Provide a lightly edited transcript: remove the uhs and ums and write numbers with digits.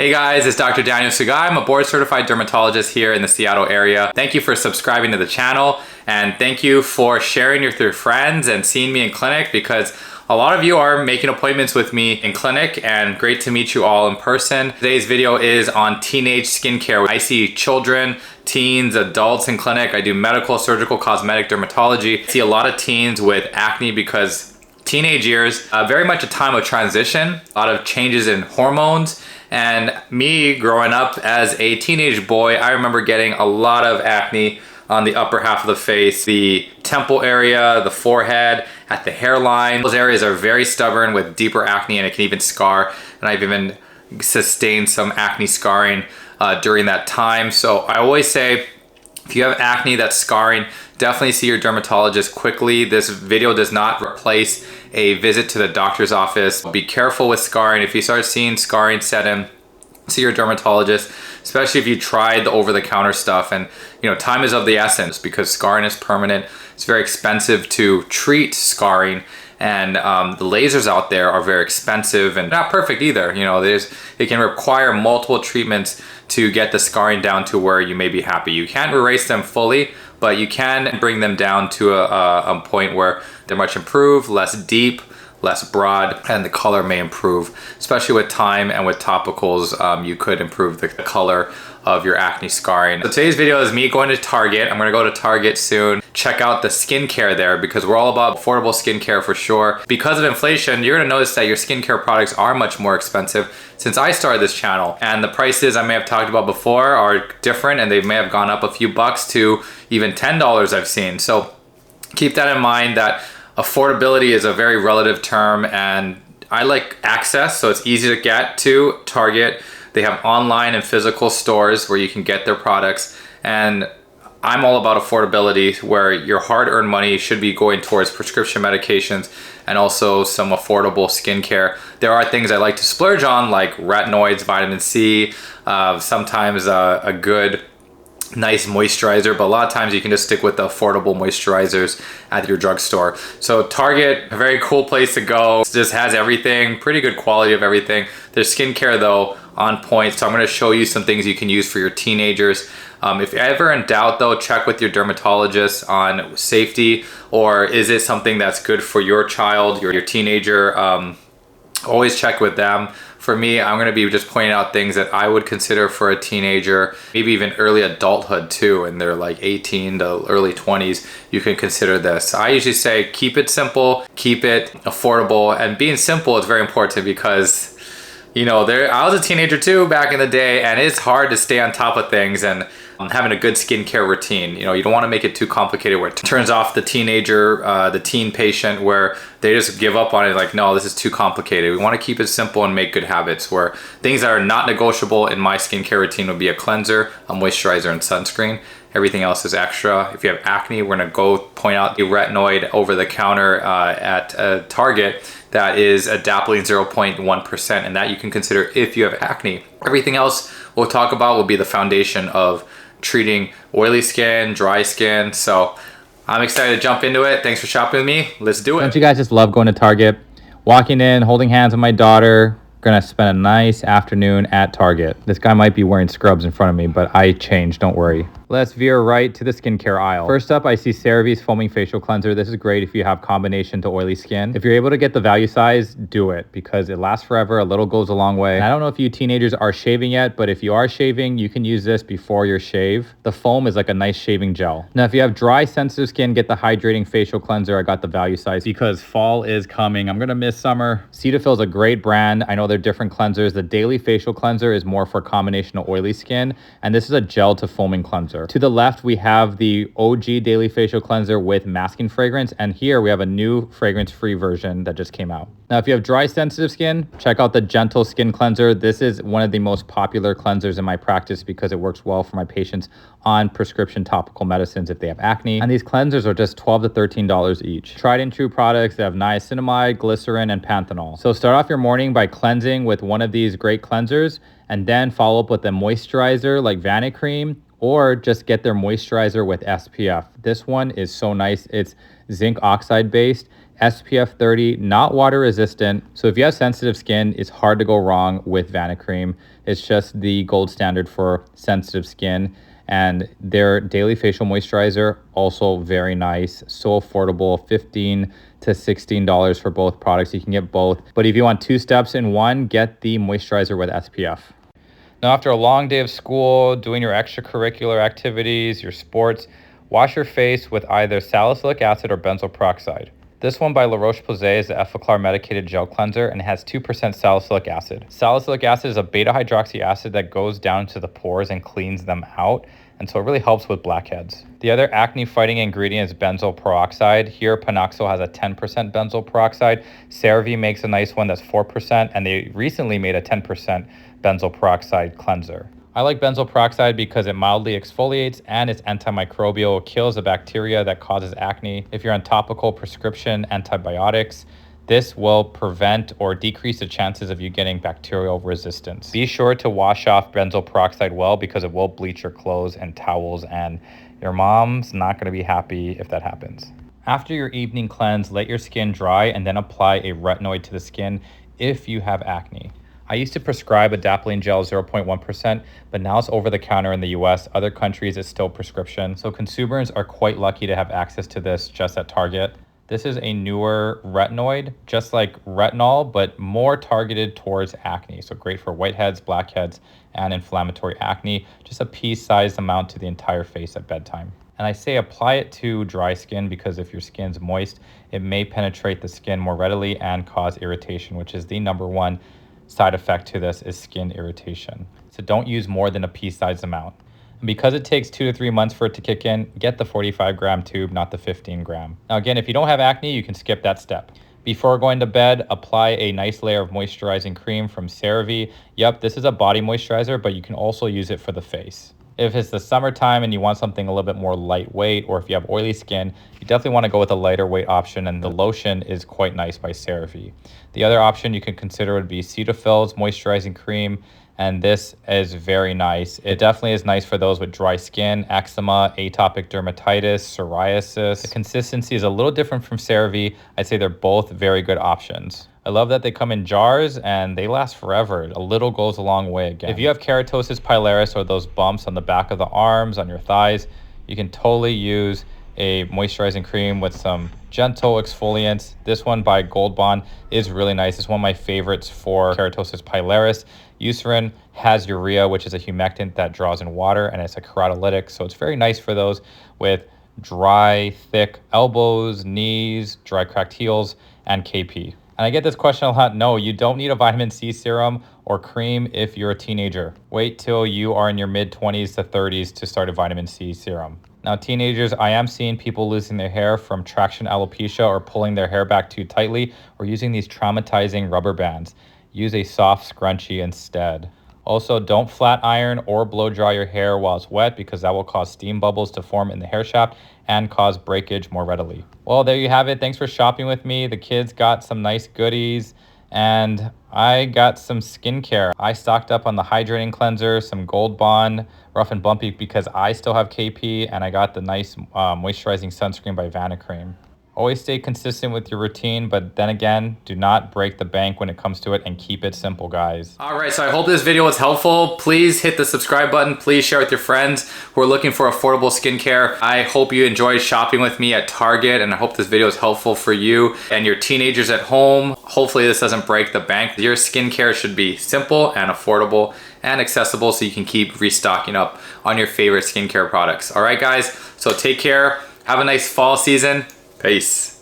Hey guys, it's Dr. Daniel Sugai. I'm a board certified dermatologist here in the Seattle area. Thank you for subscribing to the channel, and thank you for sharing with your friends and seeing me in clinic, because a lot of you are making appointments with me in clinic, and great to meet you all in person. Today's video is on teenage skincare. I see children, teens, adults in clinic. I do medical, surgical, cosmetic dermatology. I see a lot of teens with acne because teenage years, very much a time of transition, a lot of changes in hormones. And me growing up as a teenage boy, I remember getting a lot of acne on the upper half of the face, the temple area, the forehead, at the hairline. Those areas are very stubborn with deeper acne, and it can even scar. And I've even sustained some acne scarring during that time. So I always say, if you have acne that's scarring, definitely see your dermatologist quickly. This video does not replace a visit to the doctor's office. Be careful with scarring. If you start seeing scarring set in, see your dermatologist, especially if you tried the over-the-counter stuff. And time is of the essence because scarring is permanent. It's very expensive to treat scarring, and the lasers out there are very expensive and not perfect either. It can require multiple treatments to get the scarring down to where you may be happy. You can't erase them fully, but you can bring them down to a point where they're much improved, less deep, less broad, and the color may improve. Especially with time and with topicals, you could improve the color of your acne scarring. So today's video is me going to Target. I'm gonna go to Target soon. Check out the skincare there, because we're all about affordable skincare for sure. Because of inflation, you're gonna notice that your skincare products are much more expensive since I started this channel. And the prices I may have talked about before are different, and they may have gone up a few bucks to even $10 I've seen. So keep that in mind, that affordability is a very relative term, and I like access, so it's easy to get to Target. They have online and physical stores where you can get their products, and I'm all about affordability, where your hard-earned money should be going towards prescription medications and also some affordable skincare. There are things I like to splurge on, like retinoids, vitamin C, sometimes a good nice moisturizer, but a lot of times you can just stick with the affordable moisturizers at your drugstore. So Target, a very cool place to go. It just has everything, pretty good quality of everything. Their skincare though, on point. So I'm going to show you some things you can use for your teenagers. If you're ever in doubt though, check with your dermatologist on safety, or is it something that's good for your child, your teenager. Always check with them. For me, I'm going to be just pointing out things that I would consider for a teenager, maybe even early adulthood too, and they're like 18 to early 20s, you can consider this. I usually say keep it simple, keep it affordable, and being simple is very important, because I was a teenager too back in the day, and it's hard to stay on top of things and having a good skincare routine. You don't want to make it too complicated where it turns off the teenager, the teen patient, where they just give up on it, like, no, this is too complicated. We want to keep it simple and make good habits, where things that are not negotiable in my skincare routine would be a cleanser, a moisturizer, and sunscreen. Everything else is extra. If you have acne, we're gonna go point out the retinoid over the counter at Target that is adapalene 0.1%, and that you can consider if you have acne. Everything else we'll talk about will be the foundation of treating oily skin, dry skin. So I'm excited to jump into it. Thanks for shopping with me. Let's do it. Don't you guys just love going to Target? Walking in, holding hands with my daughter. Gonna spend a nice afternoon at Target. This guy might be wearing scrubs in front of me, but I changed, don't worry. Let's veer right to the skincare aisle. First up, I see CeraVe's Foaming Facial Cleanser. This is great if you have combination to oily skin. If you're able to get the value size, do it, because it lasts forever. A little goes a long way. And I don't know if you teenagers are shaving yet, but if you are shaving, you can use this before your shave. The foam is like a nice shaving gel. Now, if you have dry, sensitive skin, get the Hydrating Facial Cleanser. I got the value size because fall is coming. I'm gonna miss summer. Cetaphil is a great brand. I know they're different cleansers. The Daily Facial Cleanser is more for combination of oily skin, and this is a gel to foaming cleanser. To the left, we have the OG Daily Facial Cleanser with masking fragrance, and here we have a new fragrance-free version that just came out. Now, if you have dry, sensitive skin, check out the Gentle Skin Cleanser. This is one of the most popular cleansers in my practice because it works well for my patients on prescription topical medicines if they have acne. And these cleansers are just $12 to $13 each. Tried and true products that have niacinamide, glycerin, and panthenol. So start off your morning by cleansing with one of these great cleansers, and then follow up with a moisturizer like Vanicream, or just get their moisturizer with SPF. This one is so nice. It's zinc oxide based, SPF 30, not water resistant. So if you have sensitive skin, it's hard to go wrong with Vanicream. It's just the gold standard for sensitive skin. And their daily facial moisturizer, also very nice, so affordable, $15 to $16 for both products. You can get both. But if you want 2 steps in one, get the moisturizer with SPF. Now, after a long day of school, doing your extracurricular activities, your sports, wash your face with either salicylic acid or benzoyl peroxide. This one by Roche Posay is the Effaclar Medicated Gel Cleanser and has 2% salicylic acid. Salicylic acid is a beta hydroxy acid that goes down to the pores and cleans them out, and so it really helps with blackheads. The other acne fighting ingredient is benzoyl peroxide. Here, Panoxyl has a 10% benzoyl peroxide. CeraVe makes a nice one that's 4%, and they recently made a 10% benzoyl peroxide cleanser. I like benzoyl peroxide because it mildly exfoliates and it's antimicrobial. It kills the bacteria that causes acne. If you're on topical prescription antibiotics, this will prevent or decrease the chances of you getting bacterial resistance. Be sure to wash off benzoyl peroxide well because it will bleach your clothes and towels, and your mom's not going to be happy if that happens. After your evening cleanse, let your skin dry and then apply a retinoid to the skin if you have acne. I used to prescribe adapalene gel 0.1%, but now it's over the counter in the US. Other countries, it's still prescription. So consumers are quite lucky to have access to this just at Target. This is a newer retinoid, just like retinol, but more targeted towards acne. So great for whiteheads, blackheads, and inflammatory acne. Just a pea-sized amount to the entire face at bedtime. And I say apply it to dry skin because if your skin's moist, it may penetrate the skin more readily and cause irritation, which is the #1 side effect to this is skin irritation. So don't use more than a pea-sized amount. And because it takes 2 to 3 months for it to kick in, get the 45-gram tube, not the 15-gram. Now again, if you don't have acne, you can skip that step. Before going to bed, apply a nice layer of moisturizing cream from CeraVe. Yep, this is a body moisturizer, but you can also use it for the face. If it's the summertime and you want something a little bit more lightweight, or if you have oily skin, you definitely want to go with a lighter weight option, and the lotion is quite nice by CeraVe. The other option you could consider would be Cetaphil's moisturizing cream, and this is very nice. It definitely is nice for those with dry skin, eczema, atopic dermatitis, psoriasis. The consistency is a little different from CeraVe. I'd say they're both very good options. I love that they come in jars and they last forever. A little goes a long way again. If you have keratosis pilaris or those bumps on the back of the arms, on your thighs, you can totally use a moisturizing cream with some gentle exfoliants. This one by Gold Bond is really nice. It's one of my favorites for keratosis pilaris. Eucerin has urea, which is a humectant that draws in water, and it's a keratolytic. So it's very nice for those with dry, thick elbows, knees, dry cracked heels, and KP. And I get this question a lot. No, you don't need a vitamin C serum or cream if you're a teenager. Wait till you are in your mid-20s to 30s to start a vitamin C serum. Now, teenagers, I am seeing people losing their hair from traction alopecia or pulling their hair back too tightly or using these traumatizing rubber bands. Use a soft scrunchie instead. Also, don't flat iron or blow dry your hair while it's wet because that will cause steam bubbles to form in the hair shaft and cause breakage more readily. Well, there you have it. Thanks for shopping with me. The kids got some nice goodies and I got some skincare. I stocked up on the Hydrating cleanser, some Gold Bond, Rough and Bumpy because I still have KP, and I got the nice moisturizing sunscreen by Vanicream. Always stay consistent with your routine, but then again, do not break the bank when it comes to it and keep it simple, guys. All right, so I hope this video was helpful. Please hit the subscribe button. Please share with your friends who are looking for affordable skincare. I hope you enjoyed shopping with me at Target, and I hope this video is helpful for you and your teenagers at home. Hopefully this doesn't break the bank. Your skincare should be simple and affordable and accessible so you can keep restocking up on your favorite skincare products. All right, guys, so take care. Have a nice fall season. Peace.